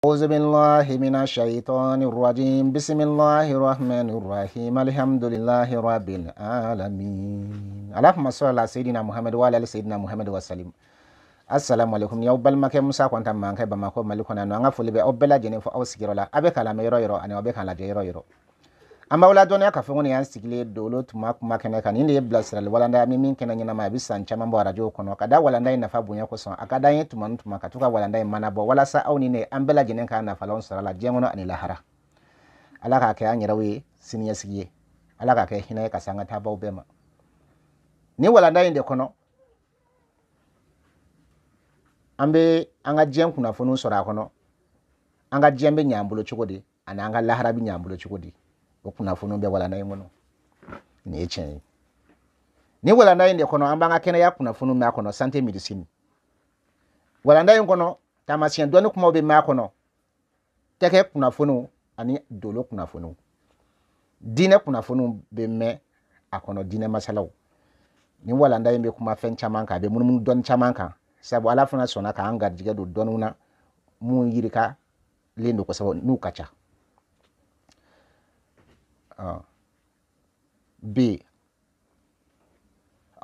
أعوذ بالله من الشيطان الرجيم بسم الله الرحمن الرحيم الحمد لله رب العالمين اللهم صل على سيدنا محمد وعلى آل سيدنا محمد وسلم assalamu alaikum ya ubal make musa kwanta man kai ba mako malikona no nga fulibe obela jene fo awsigirola abe kala me yoro ani obe kala je yoro amma wala doni aka fo ngoni yan sigile dolo tuma kuma kene kan inde blasral wala nda mi min kenan nyina ma bisan chama mbo radio kono kada wala nda ina fa bunya ko son akada yin tuma katuka wala nda mana bo wala sa awni ne ambela jene kan na falon sarala jemono ani lahara alaka ka anyira we siniya sigiye alaka ka hina ka sanga ta bawo bema ni wala nda inde kono ambe anga jem kuna fonu sora kono anga jembe nyambulo chukodi ana anga lahara bi nyambulo chukodi okuna fonu be wala nayi mono ni echen ni wala nayi nde kono amba anga kene ya kuna fonu ma kono santé médecine wala nayi kono tamasien doni kuma be ma kono teke kuna fonu ani dolo kuna fonu dine kuna fonu be me akono dine masalaw ni wala nayi be kuma fen chamanka be mun don chamanka sabu ala fana sona ka an garjiga do donuna mu yirika lendo ko sabu nu kacha b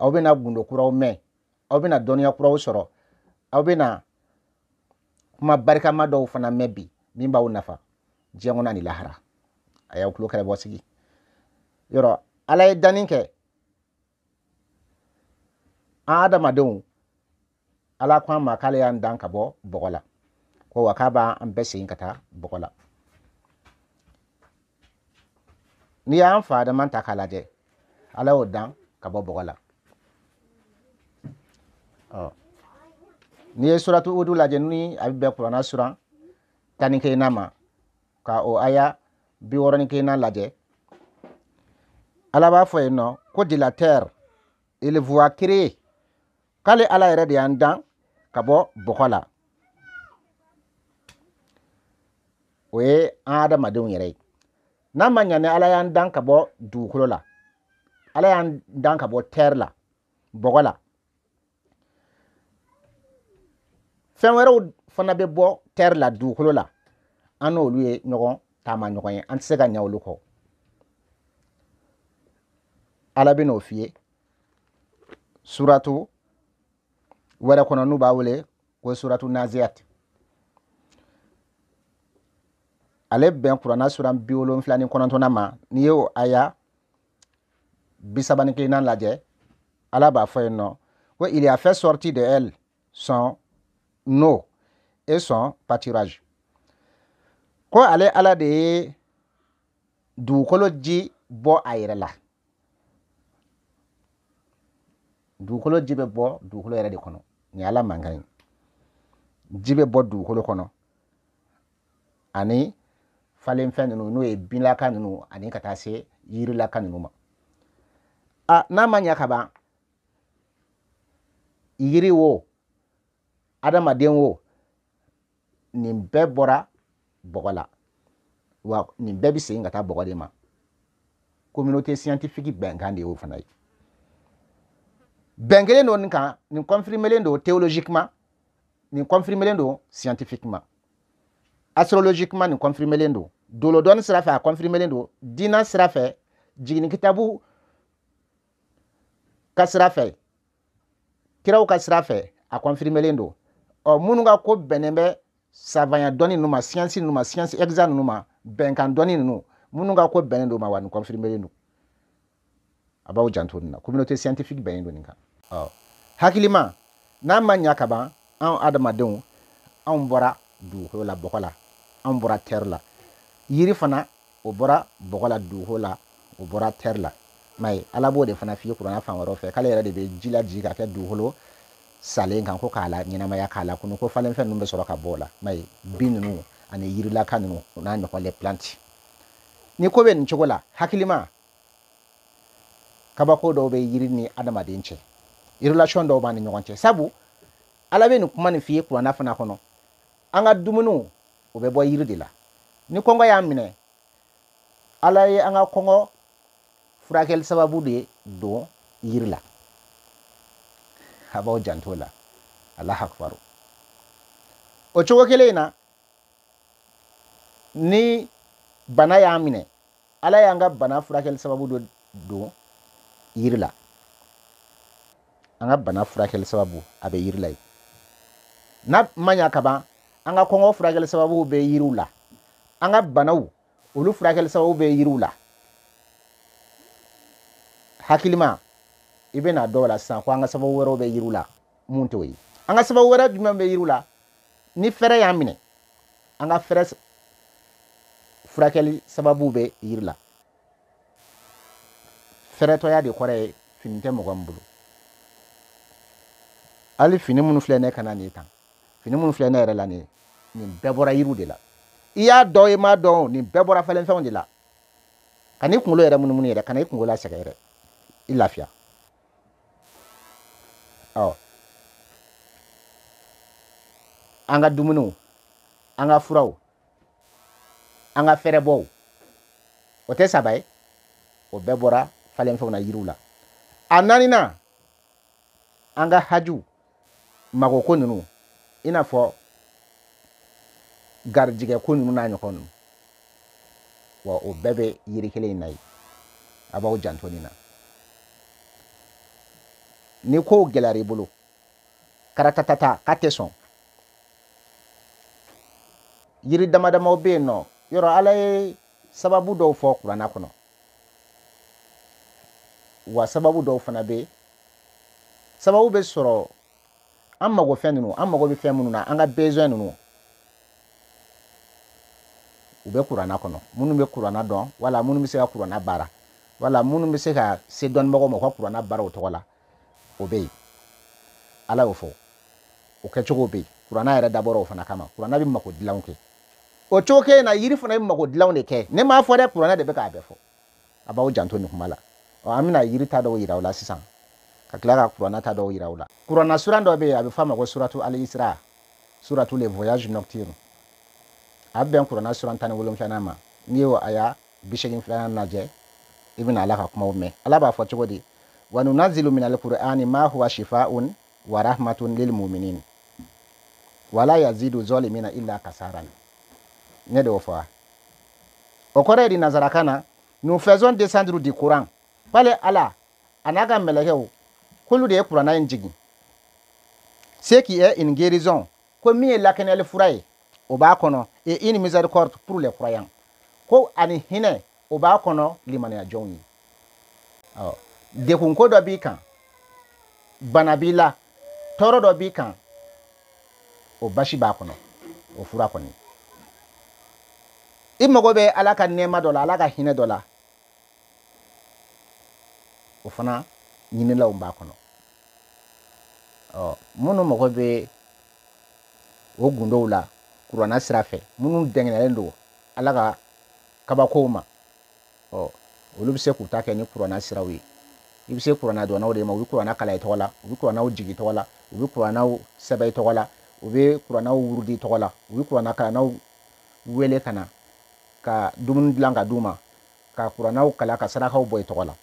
awbena gundo kuraw me awbena donya kuraw soro awbena kuma barka ma do fana mebi min bawo nafa jengona ni lahara ayaw klo kare bosigi yoro ala daninke adama don ala kwa ma kale yan dan ka bo bogola ko wakaba an bese yin kata bogola ni ya fa da man takalaje ala o dan ka bo bogola ni suratu udu laje ni abbe qur'ana sura tani ke nama ka o aya bi woroni ke na laje ala ba fo no ko dilateur il voit créer kale ala yere de yan dan kabo bokola we adama don yere na manya ne ala yan dan kabo dukulola ala yan dan kabo terla bokola fenwero fana be bo terla dukulola ano luye nyogon tama nyogon an sega nyawlu ko ala be no fie suratu wala kono nu bawle ko suratu naziyat ale ben qur'ana suram biolon flani kono to nama niyo aya bisabani ke nan laje ala ba fo no ko il a fait sortir de elle son eau et son pâturage ko ale ala de du koloji bo ayrela du koloji be bo du kolo yere de kono ni ala mangain jibe boddu holo kono ani falen fen no e binla kan no ani kata se yiri la kan no ma na manya kaba yiri wo adama den wo ni bebora bogola wa ni bebi se ngata bogode ma communauté scientifique bengande wo fanay bengele no nka ni confirmer ndo théologiquement ni confirmer ndo scientifiquement astrologiquement ni confirmer ndo dolo don sira fa confirmer ndo dina sira fa jigini kitabu ka sira fa kiraw ka sira fa a confirmer ndo o mununga ko benembe savanya doni numa science exam numa benkan doni nu mununga ko benendo ma wan confirmer ndo abaw jantona communauté scientifique benendo ninka hakilima na manya kaba an adamadenw an bɔra duho la bokola an bɔra terre la yiri fana o bɔra bokola duho la o bɔra terre la mai ala bo de fana fiye kurana fan waro fe kala yɛrɛ de be jila ji ka kɛ duholo salen kan ko kala nyinama ya kala kunu ko falen fen numbe sɔrɔ ka bola mai binnu ani yiri la kanu na ɲɔgɔn le plant ni ko be nin cogo la hakilima kabako dɔw be yiri ni adamaden cɛ relation dɔw b'a ni ɲɔgɔn cɛ sabu ala be ni kuma ni fiye kurana fana kono anga dumunu o be bɔ yiri de la ni kɔngɔ y'a minɛ ala ye anga kɔngɔ furakɛli sababu de don yiri la habaw janto la Allah akbar o cogo kelen na ni bana y'a minɛ ala y'an ka bana furakɛli sababu dɔ don yiri la an ka bana furakɛli sababu a bɛ yiri la yen n'a ma ɲa ka ban an ka kɔngɔ furakɛli sababu bɛ yiriw la an ka banaw olu furakɛli sababu bɛ yiriw la hakilima i bɛna dɔw la sisan ko an ka sababu wɛrɛw bɛ yiriw la mun t'o ye an ka sababu wɛrɛ jumɛn bɛ yiriw la ni fɛrɛ y'an minɛ an ka fɛrɛ furakɛli sababu bɛ yiri la fɛrɛtɔya de kɔrɔ ye fini tɛ mɔgɔ min bolo hali fini minnu filɛ ne kana nin tan fini minnu filɛ ne yɛrɛ la nin bɛɛ bɔra yiriw de la i y'a dɔn i m'a dɔn nin bɛɛ bɔra fɛnfɛnw de la ka n'i kunkolo yɛrɛ munumunu yɛrɛ ka n'i kunkolo lasɛgɛ yɛrɛ i lafiya an ka dumuniw an ka furaw an ka fɛrɛbɔw o tɛ saba ye o bɛɛ bɔra falenfɛnw na yiriw la a naaninan an ka hajiw magoko ninnu i n'a fɔ garijɛgɛ ko ninnu n'a ɲɔgɔn ninnu wa o bɛɛ bɛ yiri kelen in na yen a b'aw janto nin na ni kow gɛlɛyara i bolo karatatata k'a tɛ sɔn yiri dama damaw bɛ yen nɔ yɔrɔ ala ye sababu dɔw fɔ kuranna kɔnɔ wa sababu dɔw fana bɛ sababu bɛ sɔrɔ an mago fɛn ninnu an mago bɛ fɛn minnu na an ka besoin ninnu u bɛ kuranna kɔnɔ minnu bɛ kuranna dɔn wala minnu bɛ se ka kuranna baara wala minnu bɛ se ka se dɔnnibagaw ma u ka kuranna baara o tɔgɔ la o bɛ yen ala y'o fɔ o kɛcogo bɛ yen kuranna yɛrɛ dabɔra o fana kama kuranna bɛ mako dilanw kɛ o cogo kelen na yiri fana bɛ mako dilanw de kɛ ne m'a fɔ dɛ kuranna de bɛ k'a bɛɛ fɔ a b'aw janto nin kuma la an bɛna yiri ta dɔw yira aw la sisan ka tila ka kuranna ta dɔw yira aw la kuranna suran dɔ bɛ yen a bɛ f'a ma ko suratu al-Isra suratu les voyages nocturnes a bɛn kuranna suran 17 ma n'i y'o aya 82 lajɛ i bɛna ala ka kumaw mɛn ala b'a fɔ cogo di wa nunazzilu minal qur'ani ma huwa shifaa'un wa rahmatun lil mu'minin wala yazidu zalimina illa kasaran ne de y'o fɔ o kɔrɔ ye di nazarakan na nous faisons descendre du Coran fale ala a n'a ka mɛlɛkɛw k'olu de ye kuranna in jigin ce qui est une guérison ko min ye lakɛnɛyali fura ye o b'a kɔnɔ et une miséricorde pour les croyants ko ani hinɛ o b'a kɔnɔ limaniyajɔnw ye degun ko dɔ b'i kan bana b'i la tɔɔrɔ dɔ b'i kan o basi b'a kɔnɔ o fura kɔni i mago bɛ ala ka nɛɛma dɔ la ala ka hinɛ dɔ la o fana ɲinilaw b'a kɔnɔ minnu mago bɛ o gundow la kuranna sira fɛ minnu dɛngɛnlen don ala ka kabakow ma olu bɛ se k'u ta kɛ ni kuranna siraw ye i bɛ se kuranna dɔnnaw de ma u bɛ kuranna kala i tɔgɔ la u bɛ kurannaw jigi tɔgɔ la u bɛ kurannaw sɛbɛn i tɔgɔ la u bɛ kurannaw wurudi tɔgɔ la u bɛ kuranna kalannaw wele ka na ka dumuni dilan ka d'u ma ka kurannaw kala ka sarakaw bɔ i tɔgɔ la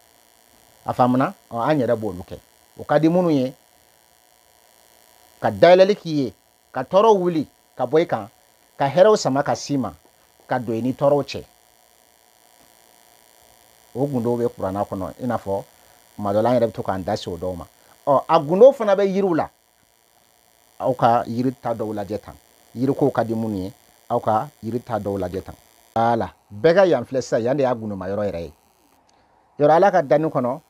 a faamuna an yɛrɛ b'olu kɛ o ka di minnu ye ka dayɛlɛli k'i ye ka tɔɔrɔw wuli ka bɔ i kan ka hɛrɛw sama ka s'i ma ka don i ni tɔɔrɔw cɛ o gundow bɛ kuranna kɔnɔ i n'a fɔ tuma dɔ la an yɛrɛ bɛ to k'an da se o dɔw ma a gundow fana bɛ yiriw la aw ka yiri ta dɔw lajɛ tan yirikow ka di minnu ye aw ka yiri ta dɔw lajɛ tan voilà bɛɛ ka yan filɛ sisan yan de y'a gundoma yɔrɔ yɛrɛ ye yɔrɔ ala ka danni kɔnɔ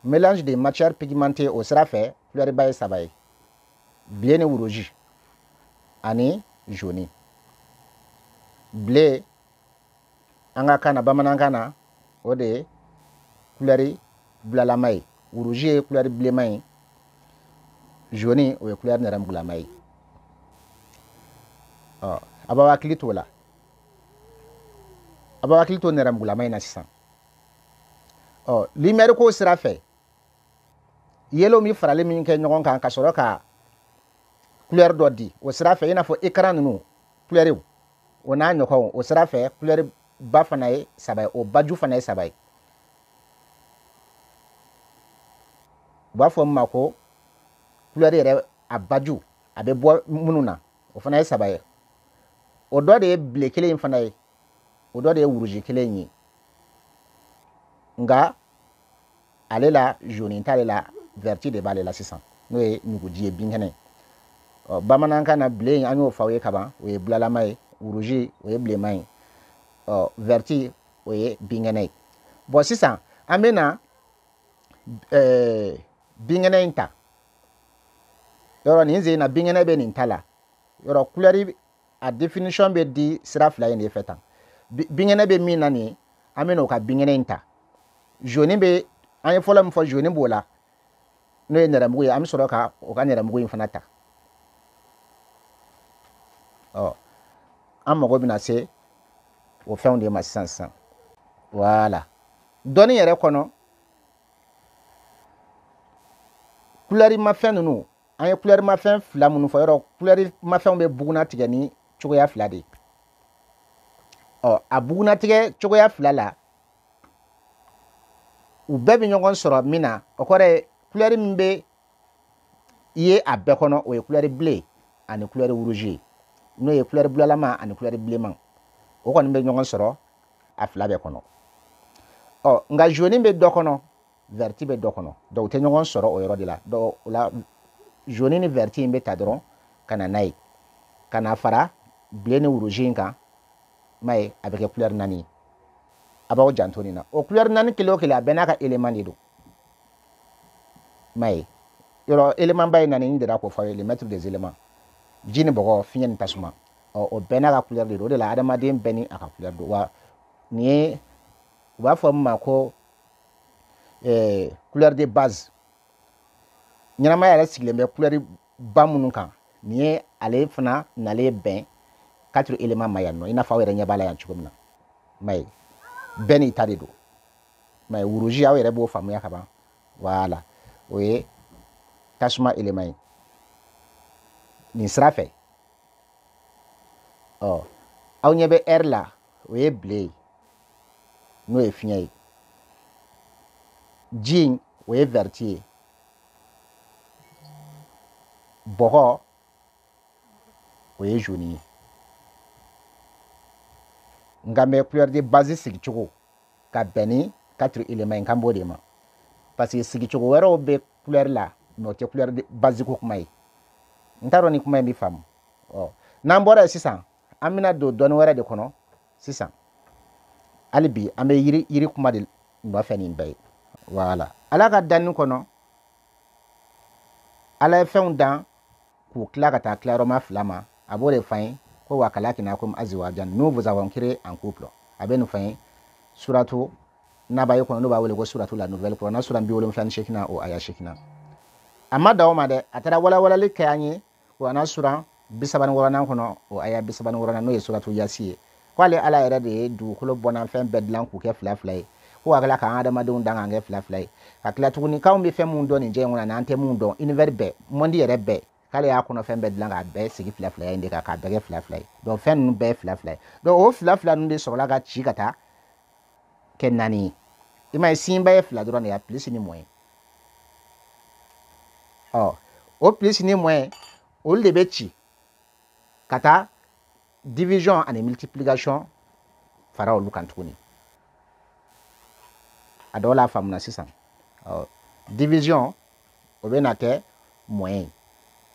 mélange de matière pigmentée o sira fɛ couleur ba ye 3 ye blé ni rouge ani jaune blé an ka kan na bamanankan na o de ye couleur bulalama ye rouge ye couleur bilenman ye jaune o ye couleur nɛrɛmugulama ye a b'aw hakili t'o la a b'aw hakili to nɛrɛmugulama in na sisan lumière ko sira fɛ yellow min faralen min kɛ ɲɔgɔn kan ka sɔrɔ ka couleur dɔ di o sira fɛ i n'a fɔ écran ninnu couleur o n'a ɲɔgɔnw o sira fɛ couleur ba fana ye 3 ye o baju fana ye 3 ye u b'a fɔ min ma ko couleur yɛrɛ a baju a bɛ bɔ minnu na o fana ye 3 ye o dɔ de ye ble kelen in fana ye o dɔ de ye wuruji kelen ye nga ale la jaune t'ale la verti de b'ale la sisan n'o ye ɲuguji ye binkɛnɛ bamanankan na ble in an y'o fɔ aw ye kaban o ye bulalama ye wuruji o ye bilenman ye verti o ye binkɛnɛ ye bon sisan an bɛ na binkɛnɛ in ta yɔrɔ nin sen na binkɛnɛ bɛ nin ta la yɔrɔ couleur a définition bɛ di sira fila in de fɛ tan binkɛnɛ bɛ min na nin an bɛ n'o ka binkɛnɛ in ta jaune bɛ an ye fɔlɔ min fɔ jaune b'o la n'o ye nɛrɛmugu ye an bɛ sɔrɔ ka o ka nɛrɛmugu in fana ta an mago bɛna se o fɛnw de ma sisan voilà dɔnni yɛrɛ kɔnɔ couleur mafɛn ninnu an ye couleur mafɛn fila minnu fɔ yɔrɔ couleur mafɛnw bɛ buguna tigɛ ni cogoya fila de a buguna tigɛ cogoya fila la u bɛɛ bɛ ɲɔgɔn sɔrɔ min na o kɔrɔ ye couleur min bɛ ye a bɛɛ kɔnɔ o ye couleur bleu ani couleur rouge n'o ye couleur bulalama ani couleur bilenman o kɔni bɛ ɲɔgɔn sɔrɔ a fila bɛɛ kɔnɔ nka jaune bɛ dɔ kɔnɔ verti bɛ dɔ kɔnɔ donc u tɛ ɲɔgɔn sɔrɔ o yɔrɔ de la donc o la jaune ni verti in bɛ ta dɔrɔn ka na n'a ye ka na fara bleu ni rouge in kan m'a ye a bɛ kɛ couleur naani ye a b'aw janto nin na o couleur naani kelen o kelen a bɛɛ n'a ka élément de don m'a ye yɔrɔ élément ba ye naani n dera k'o fɔ aw ye le maître des éléments ji ni bɔgɔ fiɲɛ ni tasuma o bɛɛ n'a ka couleur de don o de la adamaden bɛɛ ni a ka couleur don wa nin ye u b'a fɔ min ma ko couleur de base ɲɛnamaya yɛrɛ sigilen bɛ couleur ba minnu kan nin ye ale fana nalen bɛn 4 éléments ma yan nɔ i n'a fɔ aw yɛrɛ ɲɛ b'a la yan cogo min na m'a ye bɛɛ n'i ta de don m'a ye wuruji aw yɛrɛ b'o faamuya ka ban voilà o ye tasuma élément ye nin sira fɛ aw ɲɛ bɛ air la o ye bleu ye n'o ye fiɲɛ ye ji o ye verti ye bɔgɔ o ye jaune ye nka mɛ couleur de base sigicogo ka bɛn ni 4 éléments in kan b'o de ma parce que sigicogo wɛrɛw bɛ couleur la mais o tɛ couleur de base ko kuma ye n t'a dɔn ni kuma in bɛ faamu n'an bɔra yen sisan an bɛna don dɔnni wɛrɛ de kɔnɔ sisan hali bi an bɛ yiri kuma de nɔfɛ nin bɛɛ ye voilà ala ka danni kɔnɔ ala ye fɛnw dan k'u tila ka taa tilayɔrɔma fila ma a b'o de f'an ye ko wa kalakinakum azwajan nous vous avons créé en couple a bɛ nin f'an ye suratu nabaye kɔnɔ n'o b'a wele ko suratu la nouvelle kuranɛ sura 78 o aya 8 a ma dan o ma dɛ a taara walawalali kɛ an ye kuranɛ sura 36 kɔnɔ o aya 36 n'o ye suratu yasi ye k'ale ala yɛrɛ de ye dugukolo bɔnanfɛn bɛɛ dilan k'u kɛ fila fila ye ko a kɛla k'an adamadenw dan k'an kɛ fila fila ye ka tila tuguni k'anw bɛ fɛn mun dɔn nin diɲɛ in kɔnɔ n'an tɛ mun dɔn univers bɛɛ monde yɛrɛ bɛɛ k'ale y'a kɔnɔfɛn bɛɛ dilan k'a bɛɛ sigi fila fila in de kan k'a bɛɛ kɛ fila fila ye donc fɛn ninnu bɛɛ ye fila fila ye donc o fila fila ninnu de sɔrɔla ka ci ka taa kɛ naani ye i m'a ye sinba ye fila dɔrɔn de ye plus ni moins o plus ni moins olu de bɛ ci ka taa division ani multiplication fara olu kan tuguni a dɔw la a faamuna sisan division o bɛ na kɛ moins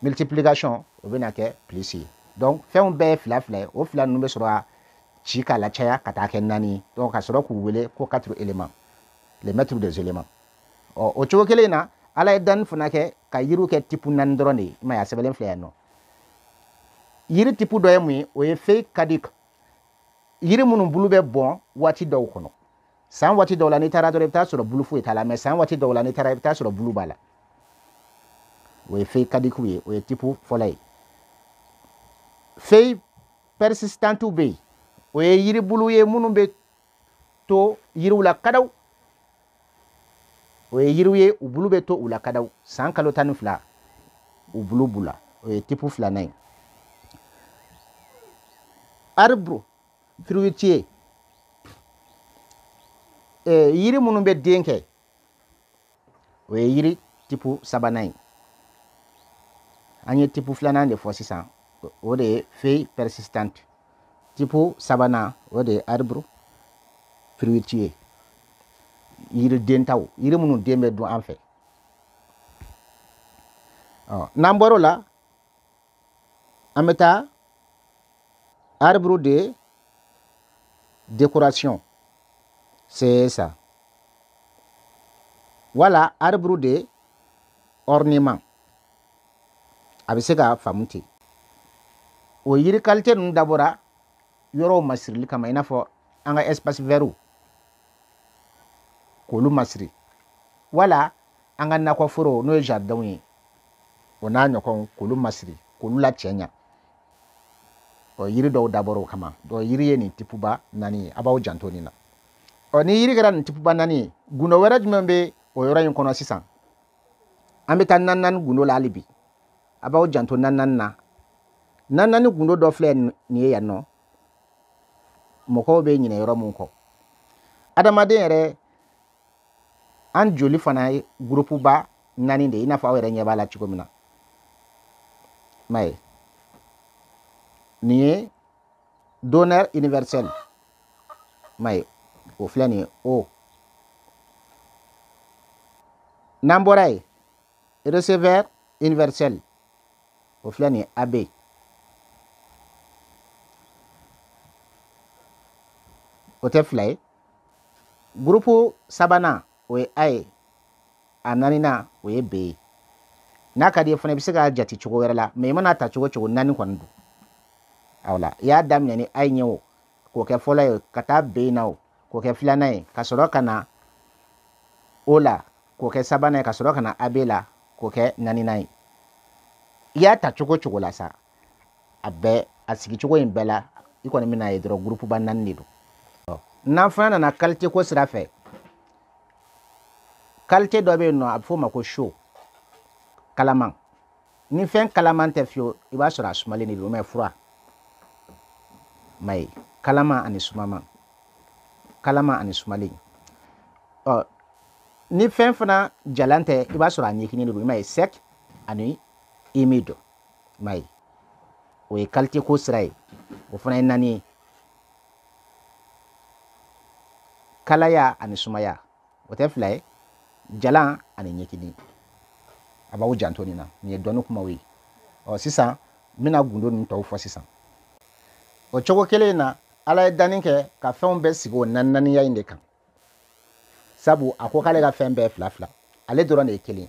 multiplication o bɛ na kɛ plus ye donc fɛnw bɛɛ ye fila fila ye o fila ninnu bɛ sɔrɔ ka ci k'a lacaya ka taa kɛ naani ye donc ka sɔrɔ k'u wele ko 4 éléments les maîtres des éléments o cogo kelen na ala ye danni fana kɛ ka yiriw kɛ type naani dɔrɔn de ye i m'a ye a sɛbɛnlen filɛ yan nɔ yiri type dɔ ye mun ye o ye feuille caduque yiri minnu bulu bɛ bɔn waati dɔw kɔnɔ san waati dɔw la n'i taara dɔrɔn i bɛ taa sɔrɔ bulu foyi t'a la mais san waati dɔw la n'i taara i bɛ taa sɔrɔ bulu b'a la o ye feuille caduque ye o ye type fɔlɔ ye feuille persistante bɛ yen o ye yiribulu ye minnu bɛ to yiriw la kadaw o ye yiriw ye u bulu bɛ to u la kadaw san kalo 12 u bulu b'u la o ye type filanan ye arbre fruitier yiri minnu bɛ den kɛ o ye yiri type sabanan ye an ye type filanan de fɔ sisan o de ye feuille persistante Tipo sabana o de arbre fruitier. Yiri dentaw, yiri munu dembe du en fait. Namboro la ameta arbre de décoration. C'est ça. Voilà arbre de ornement. Abisega famuti. O yiri qualité nun dabora yoro masirili kama inafo anga espace vert kolu masri. Wala anga nakwa furo no jardin yi. Ona nyokon kolu masri, kolu la chenya. O yiri do daboro kama. Do yiri ye ni tipuba nani abaw jantoni na. O ni yiri gara ni tipuba nani guno wera jumembe o yora yin kono sisan. Ambe tan nan guno la alibi. Abaw janto nan na. Nan guno do fle ni ya no. Moko be nyine yoro mun ko. Adamade yere an joli fana groupe ba nani de ina fa were nyeba la chiko mina. Mai ni donneur universel. Mai o fle ni o. Namboray receveur universel. O fle ni AB. Ote fly groupe sabana we ai ananina we be na ka de fana bisiga jati chugo werala me mana ta chugo nani kwandu awla ya damne ni ai nyewo ko ke fola kata be nawo ko ke flana ka soro kana ola ko ke sabana ka soro kana abela ko ke nani nai ya ta chugo la sa abe asigi chugo imbela iko ni mina yedro groupe ban nan nido na fana na qualité ko sira fe qualité do be no afo mako show kalaman ni fen kalaman te fio iba sura sumale ni do me fura mai kalama ani sumama kalama ani sumale ni fen fana jalante iba sura ni kini do mai sec ani imido mai o e qualité ko sira o fana nani kalaya ani sumaya wote fly jalan ani nyekini abawu jantoni na ni donu kuma wi o sisan mina gundo nun taw fo sisan o chogo kele na ala daninke ka fɛnw bɛ sigi o nanani ya inde kan sabu ako kale ka fɛn bɛɛ fila fila ale dɔrɔn de ye kelen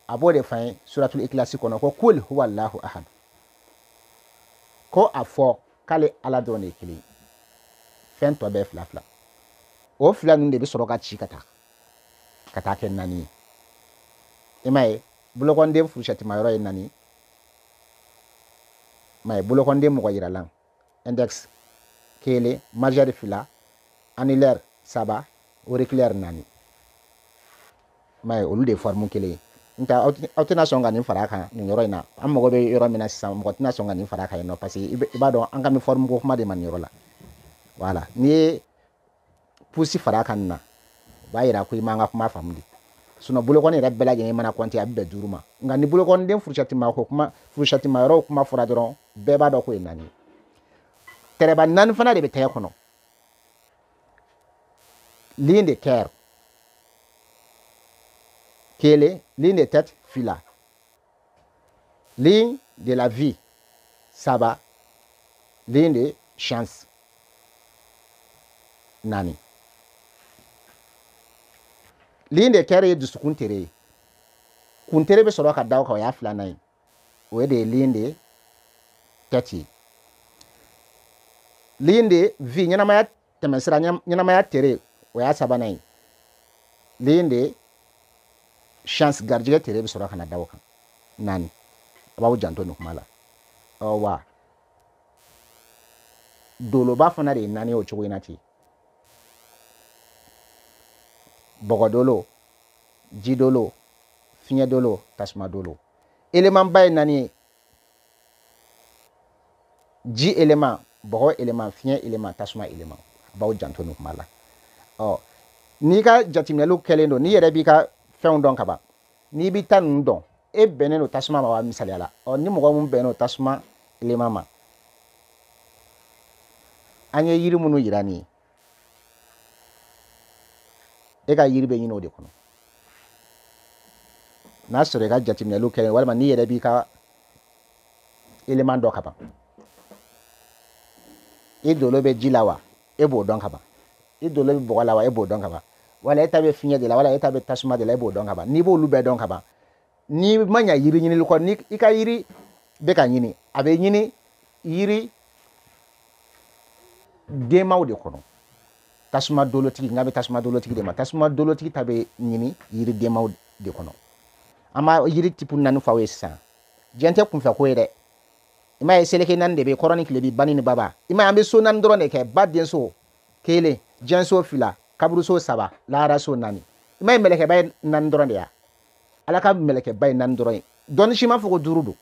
a b'o de fɛn suratul ikhlas kɔnɔ ko kul huwa allahu ahad ko a fɔ kale ala dɔrɔn de ye kelen fɛn tɔ bɛɛ fila fila o fila nun de bi sɔrɔ ka ci ka taa kɛ nani i ma ye bolokɔnden furusɛtima yɔrɔ ye nani ma ye bolokɔnden mɔgɔ yiralan index kele majeur fila annulaire saba auriculaire nani ma ye olu de forme kelen nta aw tɛna sɔn ka nin fara kan nin yɔrɔ in na an mago bɛ yɔrɔ min na sisan mɔgɔ tɛna sɔn ka nin fara kan yen nɔ parce que i b'a dɔn an ka mi forme ko kuma de ma nin yɔrɔ la voilà ni ye pusi fara kan na b'a yira ko i man ka kuma faamu de sinon bolokɔni yɛrɛ bɛɛ lajɛlen mana compter a bɛ bɛn 5 ma nka ni bolokɔniden furusɛtima ko kuma furusɛtima yɔrɔ kuma fɔra dɔrɔn bɛɛ b'a dɔn ko ye naani tɛrɛba naani fana de bɛ tɛgɛ kɔnɔ ligne de cœur kelen ligne de tête fila ligne de la vie saba ligne de chance naani ligne de cœur ye dusukun tere ye kun tere bɛ sɔrɔ ka da o kan o y'a filanan ye o ye de ye ligne de tête ye ligne de vie ɲɛnamaya tɛmɛsira ɲɛnamaya tere o y'a sabanan ye ligne de chance garijɛgɛ tere bɛ sɔrɔ ka na da o kan naani a b'aw janto nin kuma la wa doloba fana de ye naani o cogo in na ten bɔgɔdolo jidolo fiɲɛdolo tasumadolo élément ba ye naani ye ji élément bɔgɔ élément fiɲɛ élément tasuma élément a b'aw janto nin kuma la n'i ka jateminɛliw kɛlen don n'i yɛrɛ b'i ka fɛnw dɔn ka ban n'i b'i ta ninnu dɔn e bɛnnen don tasuma ma wa misaliya la ni mɔgɔ mun bɛnnen don tasuma élément ma an ye yiri minnu yira ni e ka yiri bɛ ɲini o de kɔnɔ n'a sɔrɔ i ka jateminɛliw kɛ walima n'i yɛrɛ b'i ka élément dɔ ka ban i dolo bɛ ji la wa e b'o dɔn ka ban i dolo bɛ bɔgɔ la wa e b'o dɔn ka ban wala e ta bɛ fiɲɛ de la wala e ta bɛ tasuma de la e b'o dɔn ka ban n'i b'olu bɛɛ dɔn ka ban n'i ma ɲa yiri ɲinili kɔ ni i ka yiri bɛ ka ɲini a bɛ ɲini yiri denmaw de kɔnɔ tasuma dolotigi n ka bɛ tasuma dolotigi de ma tasuma dolotigi ta bɛ ɲini yiri denmaw de kɔnɔ an b'a yiri tipu 4 fɔ aw ye sisan diɲɛ tɛ kunfɛ ko ye dɛ i m'a ye seleke 4 de bɛ kɔrɔ ni tile bi ba ni baba i m'a ye an bɛ so 4 dɔrɔn de kɛ ba denso 1 diɲɛso 2 kaburuso 3 laharaso 4 i m'a ye mɛlɛkɛba ye 4 dɔrɔn de ya ala ka mɛlɛkɛba ye 4 dɔrɔn ye dɔnni si ma fɔ ko 5 don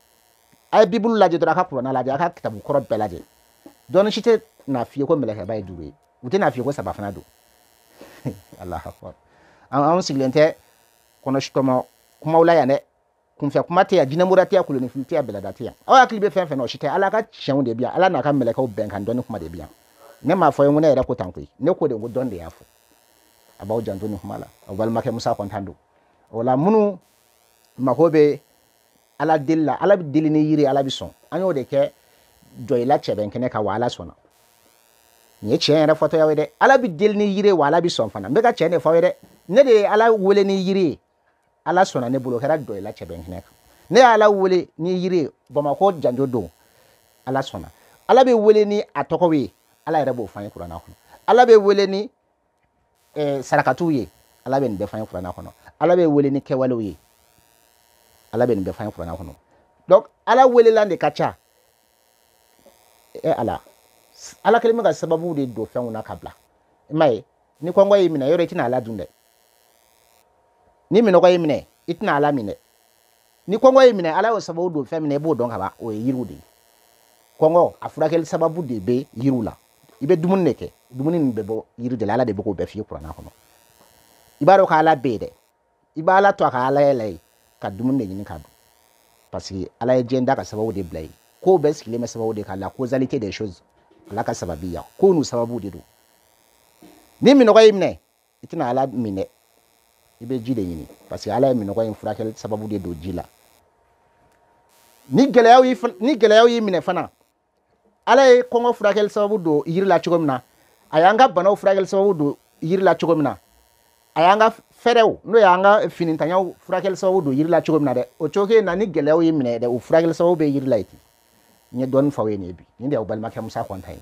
a ye bibulu lajɛ dɔrɔn a ka kuranna lajɛ a ka kitabu kɔrɔ bɛɛ lajɛ dɔnni si tɛ n'a f'i ye ko mɛlɛkɛba ye 5 ye u tɛ n'a f'i ye ko 3 fana don Allahu akbar an sigilen tɛ kɔnɔsitɔmɔ kumaw la yan dɛ kunfɛ kuma tɛ yan jinɛmura tɛ yan kolonifili tɛ yan bɛlɛda tɛ yan aw hakili bɛ fɛn fɛn na o si tɛ ala ka tiɲɛw de bi yan ala n'a ka mɛlɛkɛw bɛnkan dɔnni kuma de bi yan ne m'a fɔ ye ko ne yɛrɛ ko tan koyi ne ko de ko dɔn de y'a fɔ a b'aw janto nin kuma la aw balimakɛ Musa Kɔntan don o la minnu mako bɛ ala deli la ala bɛ deli ni yiri ala bɛ sɔn an y'o de kɛ jɔyila cɛbɛn kɛnɛ kan wa ala sɔnna nin ye tiɲɛ yɛrɛ fɔtɔ ye dɛ ala bɛ deli ni yiri wa ala bɛ sɔn fana n bɛ ka tiɲɛ de fɔ aw ye dɛ ne de ye ala wele ni yiri ye ala sɔnna ne bolo o kɛra jɔyila cɛbɛn kɛnɛ kan ne ye ala wele ni yiri ye Bamakɔ janjo don ala sɔnna ala bɛ wele ni a tɔgɔw ye ala yɛrɛ b'o fɔ an ye kuranna kɔnɔ ala bɛ wele ni sarakatiw ye ala bɛ nin bɛɛ fɔ an ye kuranna kɔnɔ ala bɛ wele ni kɛwalew ye ala bɛ nin bɛɛ fɔ an ye kuranna kɔnɔ donc ala welelan de ka ca ala kelen bɛ ka sababu de don fɛnw na ka bila i m'a ye ni kɔngɔ y'i minɛ yɔrɔ i tɛna ala dun dɛ ni minɔgɔ y'i minɛ i tɛna ala minɛ ni kɔngɔ y'i minɛ ala y'o sababu don fɛn minɛ i b'o dɔn ka ban o ye yiriw de ye kɔngɔ a furakɛli sababu de bɛ yiriw la i bɛ dumuni de kɛ dumuni min bɛ bɔ yiri de la ala de bɛ k'o bɛɛ f'i ye kuranna kɔnɔ i b'a dɔn ko ala bɛ yen dɛ i b'a ala to a ka ala yɛlɛ ye ka dumuni de ɲini ka dun parce que ala ye diɲɛ da ka sababu de bila ye kow bɛɛ sigilen bɛ sababu de kan la causalité des choses ala ka sababiya ko n'u sababu de don ni minɔgɔ y'i minɛ i tɛna ala minɛ i bɛ ji de ɲini parce que ala ye minɔgɔ in furakɛli sababu de don ji la ni gɛlɛyaw y'i minɛ fana ala ye kɔngɔ furakɛli sababu don yiri la cogo min na a y'an ka banaw furakɛli sababu don yiri la cogo min na a y'an ka fɛrɛw n'o y'an ka finitanyaw furakɛli sababu don yiri la cogo min na dɛ o cogo in na ni gɛlɛyaw y'i minɛ dɛ o furakɛli sababu bɛ yiri la yen n ye dɔɔnin f'aw ye nin ye bi nin de y'aw balimakɛ Musa Kɔntan ye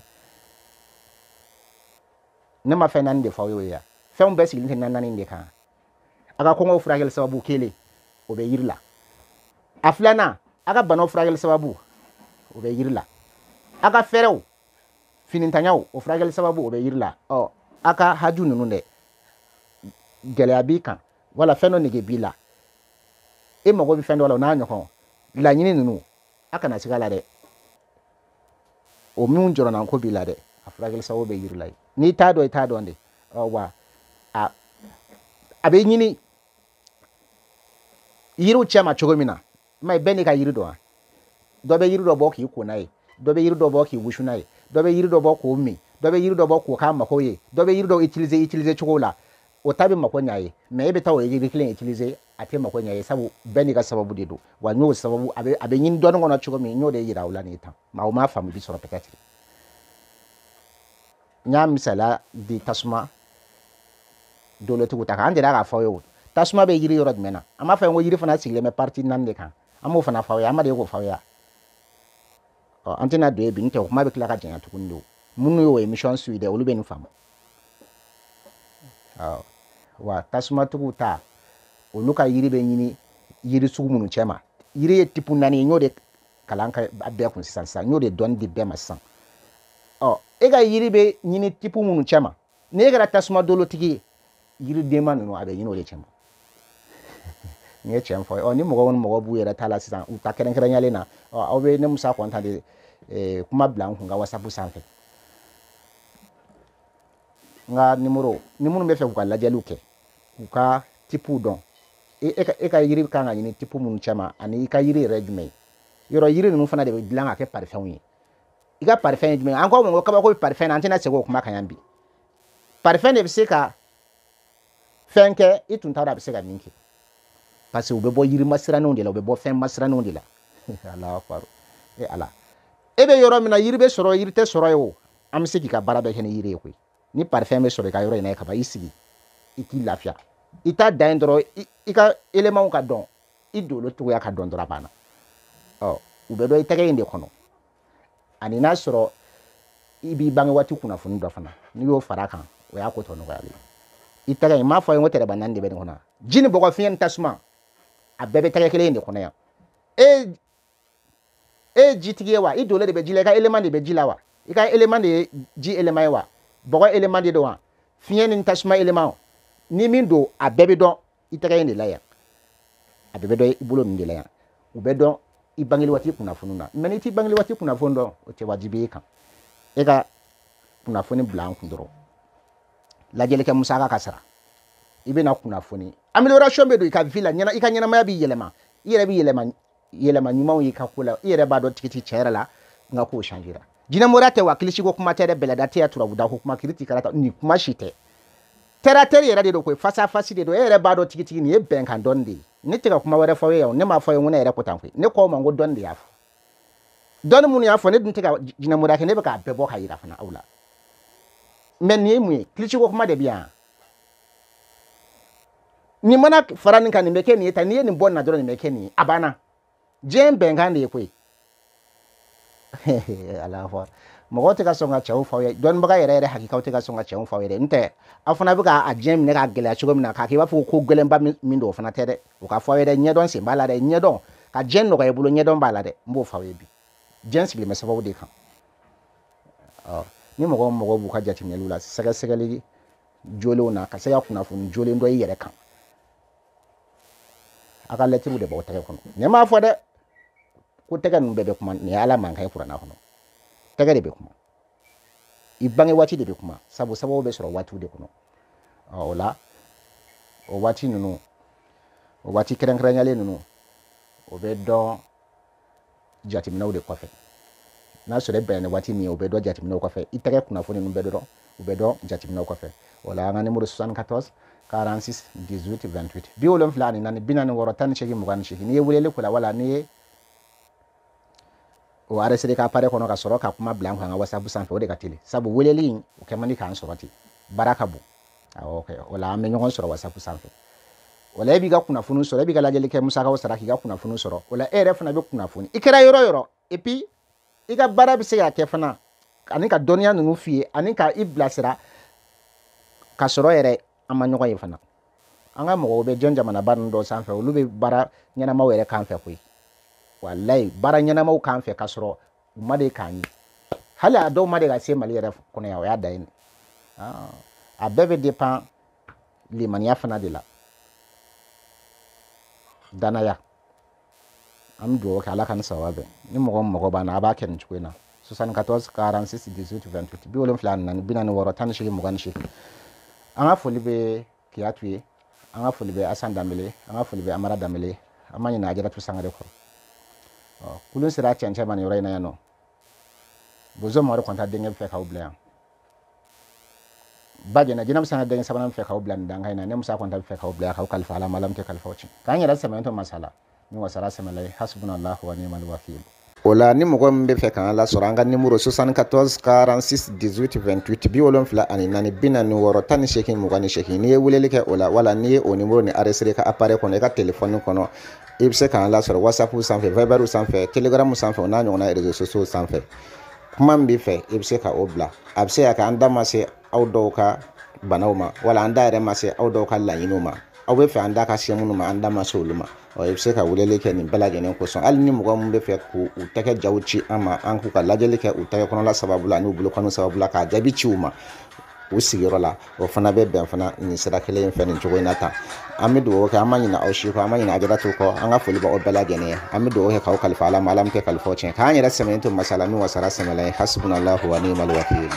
ne ma fɛn naani de f'aw ye yan fɛnw bɛɛ sigilen tɛ naani de kan a ka kɔngɔw furakɛli sababu kelen o bɛ yiri la a filanan a ka banaw furakɛli sababu o bɛ yiri la a ka fɛrɛw finitanyaw o furakɛli sababu o bɛ yiri la a ka haju ninnu dɛ gɛlɛya b'i kan wala fɛn dɔ nege b'i la e mago bɛ fɛn dɔ la o n'a ɲɔgɔn laɲini ninnu a kana siga la dɛ o min jɔrɔna ko b'i la dɛ a furakɛli sababu bɛ yiri la ye n'i t'a dɔn i t'a dɔn de wa a bɛ ɲini yiriw cɛ ma cogo min na mɛ bɛɛ n'i ka yiri dɔn dɔ bɛ yiri dɔ bɔ k'i ko n'a ye dɔ bɛ yiri dɔ bɔ k'i wusu n'a ye dɔ bɛ yiri dɔ bɔ k'o min dɔ bɛ yiri dɔ bɔ k'o k'a mago ye dɔ bɛ yiri dɔ utiliser cogo la o ta bɛ mako ɲa ye mɛ e bɛ taa o yiri kelen utiliser a tɛ mako ɲa ye sabu bɛɛ n'i ka sababu de don wa n y'o sababu a bɛ ɲini dɔɔnin kɔnɔ cogo min n y'o de yira aw la nin tan maa o m'a faamu bi sɔrɔ peut-être n y'a misaliya di tasuma dolotigiw ta kan an delila k'a fɔ aw ye o tasuma bɛ yiri yɔrɔ jumɛn na an b'a fɔ ko yiri fana sigilen bɛ partie 4 de kan an b'o fana fɔ aw ye an ma de k'o fɔ aw ye an tɛna don yen bi n tɛ kuma bɛ tila ka janya tuguni de o minnu y'o émission suit dɛ olu bɛ nin faamu wa tasumatigiw ta olu ka yiri bɛ ɲini yiri sugu minnu cɛ ma yiri ye type 4 ye n y'o de kalan ka bɛɛ kun sisan n y'o de dɔnni di bɛɛ ma sisan e ka yiri bɛ ɲini type minnu cɛ ma n'e kɛra tasuma dolotigi ye yiri denma ninnu a bɛ ɲini o de cɛ ma nin ye tiɲɛ fɔ ni mɔgɔ b'u yɛrɛ ta la sisan u ta kɛrɛnkɛrɛnyalen na aw bɛ ne Musa Kɔntan de kuma bila n kun ka WhatsApp sanfɛ n ka numéro ni minnu bɛ fɛ k'u ka lajɛliw kɛ k'u ka typew dɔn e ka yiri kan ka ɲini type minnu cɛ ma ani i ka yiri yɛrɛ jumɛn ye yɔrɔ yiri ninnu fana de bɛ dilan ka kɛ parfɛnw ye iga parfum jumɛn an ko mo kaba ko parfum an tɛna sego kuma kan yan bi parfum de bɛ se ka fɛn kɛ i tun t'a dɔn a bɛ se ka min kɛ parce que u bɛ bɔ yiri masiranenw de la u bɛ bɔ fɛn masiranenw de la Allahu akbar ala e bɛ yɔrɔ min na yiri bɛ sɔrɔ yiri tɛ sɔrɔ ye o an bɛ se k'i ka baara bɛɛ kɛ ni yiri ye koyi ni parfum bɛ sɔrɔ i ka yɔrɔ in na ka ban i sigi i k'i lafiya i t'a dan dɔrɔn i ka éléments ka dɔn i dolo cogoya ka dɔn dɔrɔn a banna u bɛ dɔn i tɛgɛ in de kɔnɔ ani n'a sɔrɔ i b'i bange waati kunnafoni dɔ fana n'i y'o fara kan o y'a ko tɔ nɔgɔyalen i tɛgɛ in m'a fɔ a ye n ko tɛrɛba naani de bɛ nin kɔnɔ ji ni bɔgɔ fiɲɛ ni tasuma a bɛɛ bɛ tɛgɛ kelen in de kɔnɔ yan e jitigi ye wa i dolo de bɛ ji la i ka élément de bɛ ji la wa i ka élément de ye ji élément ye wa bɔgɔ élément de don wa fiɲɛ ni tasuma élément ni min don a bɛɛ bɛ dɔn i tɛgɛ in de la yan a bɛɛ bɛ dɔn i bolo nin de la yan u bɛ dɔn i bangeli waati kunnafoni na mais n'i t'i bangeli waati kunnafoni dɔn o tɛ wajibi e kan e ka kunnafoni bila an kun dɔrɔn lajɛlikɛ musaka ka sara i bɛna kunnafoni amélioration bɛ don i ka vie la i ka ɲɛnamaya bɛ yɛlɛma i yɛrɛ bɛ yɛlɛma ɲumanw y'i ka ko la i yɛrɛ b'a dɔn tigiti tiɲɛ yɛrɛ la n ka kow changera jinɛmɔgɔya tɛ wa kilisiko kuma tɛ dɛ bɛlɛda tɛ turabuda ko kuma kiriti karata ni kuma si tɛ terre yɛrɛ de don koyi face à face de don e yɛrɛ b'a dɔn tigitigi nin ye bɛnkan dɔnni de ye ne tɛ ka kuma wɛrɛ fɔ ye ne m'a fɔ ye n ko ne yɛrɛ ko tan koyi ne k'aw ma n ko dɔnni de y'a fɔ dɔnni minnu y'a fɔ ne dun tɛ ka jinɛmɔgɔya kɛ ne bɛ k'a bɛɛ bɔ ka yira fana aw la mais nin ye mun ye kilisiko kuma de bɛ yan nin mana fara nin kan nin bɛ kɛ nin ye tan n'i ye nin bɔ nin na dɔrɔn nin bɛ kɛ nin ye a banna diɲɛ bɛnkan de ye koyi ala fɔ mɔgɔw tɛ ka sɔn ka cɛw fɔ aw ye dɔnnibaga yɛrɛ hakikaw tɛ ka sɔn ka cɛw fɔ aw ye dɛ n tɛ aw fana bɛ ka a diɲɛ minɛ ka gɛlɛya cogo min na k'a kɛ i b'a fɔ ko gɛlɛnba min don o fana tɛ dɛ o ka fɔ aw ye dɛ ɲɛdɔn sen b'a la dɛ ɲɛdɔn ka diɲɛ nɔgɔya i bolo ɲɛdɔn b'a la dɛ n b'o fɔ aw ye bi diɲɛ sigilen bɛ sababu de kan ni mɔgɔw b'u ka jateminɛliw la sɛgɛsɛgɛli jolenw na ka se ka kunnafoni jolen dɔ i yɛrɛ kan a ka lɛtiriw de b'aw tɛgɛ kɔnɔ ne m'a fɔ dɛ ko tɛgɛ ninnu bɛɛ bɛ kuma nin ye ala mankan ye kuranna kɔnɔ tɛgɛ de bɛ kuma i bange waati de bɛ kuma sabu sababu bɛ sɔrɔ waatiw de kɔnɔ o la o waati ninnu o waati kɛrɛnkɛrɛnyalen ninnu o bɛ dɔn jateminɛw de kɔfɛ n'a sɔrɔ e bɛnna ni waati min ye o bɛ dɔn jateminɛw kɔfɛ i tɛgɛ kunnafoni ninnu bɛɛ dɔn u bɛ dɔn jateminɛw kɔfɛ o la an ka numéro 74 46 18 28 bi wolonfila ani naani bi naani wɔɔrɔ tan ni seegin mugan ni seegin n'i ye weleli ko la wala n'i ye o RSD ka appareil kɔnɔ ka sɔrɔ ka kuma bila an kan ka WhatsApp sanfɛ o de ka teli sabu weleli in o kɛ man di k'an sɔrɔ ten baara ka bon o la an bɛ ɲɔgɔn sɔrɔ WhatsApp sanfɛ o la e b'i ka kunnafoni sɔrɔ e b'i ka lajɛli kɛ musakaw sara k'i ka kunnafoni sɔrɔ o la e yɛrɛ fana bɛ kunnafoni i kɛra yɔrɔ yɔrɔ et puis i ka baara bɛ se ka kɛ fana ani ka dɔnniya ninnu f'i ye ani ka i bilasira ka sɔrɔ yɛrɛ an ma ɲɔgɔn ye fana an ka mɔgɔw bɛ jɔn jamanaba ninnu dɔw sanfɛ olu bɛ baara ɲɛnamaw yɛrɛ kan fɛ koyi wallahi baara ɲɛnamaw kan fɛ ka sɔrɔ u ma de k'an ye hali a dɔw ma de ka se Mali yɛrɛ kɔnɔ yan o y'a dan ye a bɛɛ bɛ dépend limaniya fana de la danaya an bɛ dugawu kɛ ala ka ni sababa bɛn ni mɔgɔ b'an na a b'a kɛ nin cogo in na 74 46 18 28 bi wolonfila ani naani bi naani wɔɔrɔ tan ni seegin mugan ni seegin an ka foli bɛ Kiyatu ye an ka foli bɛ Asan Danbele an ka foli bɛ Amara Danbele an ma ɲinɛ Ajaratu Sangare kɔ kulun sera cɛncɛn ma nin yɔrɔ in na yan nɔ Bozo Mamadu Konta denkɛ bɛ fɛ k'aw bila yan ba jɛnɛ Jinɛbu Sangare denkɛ sabanan bɛ fɛ k'aw bila nin dankan in na ne Musa Konta bɛ fɛ k'aw bila yan k'aw kalifa Ala ma Ala min tɛ kalifaw tiɲɛ k'an yɛrɛ sɛmɛ to masala ni wasara sɛmɛla ye hasbunallahu wa ni'mal wakil o la ni mɔgɔ min bɛ fɛ k'an lasɔrɔ an ka numéro 74 46 18 28 bi wolonfila ani naani bi naani wɔɔrɔ tan ni seegin mugan ni seegin n'i ye weleli kɛ o la wala n'i ye o numéro ni enregistré ka appareil kɔnɔ i ka téléphone kɔnɔ i bɛ se k'an lasɔrɔ WhatsApp sanfɛ Viber sanfɛ Telegram sanfɛ o n'a ɲɔgɔnna réseaux sociaux sanfɛ kuma min b'i fɛ i bɛ se ka o bila a bɛ se ka kɛ an da ma se aw dɔw ka banaw ma wala an da yɛrɛ ma se aw dɔw ka laɲiniw ma aw bɛ fɛ an da ka se minnu ma an da ma se olu ma i bɛ se ka weleli kɛ nin bɛɛ lajɛlen kosɔn hali ni mɔgɔ min bɛ fɛ k'u tɛgɛ jaw ci an ma an k'u ka lajɛli kɛ u tɛgɛ kɔnɔla sababu la n'u bolokɔni sababu la k'a jaabi ci u ma u sigiyɔrɔ la o fana bɛ bɛn fana nin sira kelen in fɛ nin cogo in na tan an bɛ dugawu kɛ an ma ɲinɛ aw si kɔ an ma ɲinɛ Ajaratu kɔ an ka foli b'aw bɛɛ lajɛlen ye an bɛ dugawu kɛ k'aw kalifa Ala ma Ala min tɛ kalifaw tiɲɛ k'an yɛrɛ sɛmɛ to masala min wasara sɛmɛla ye hasbunallahu wa ni'mal wakil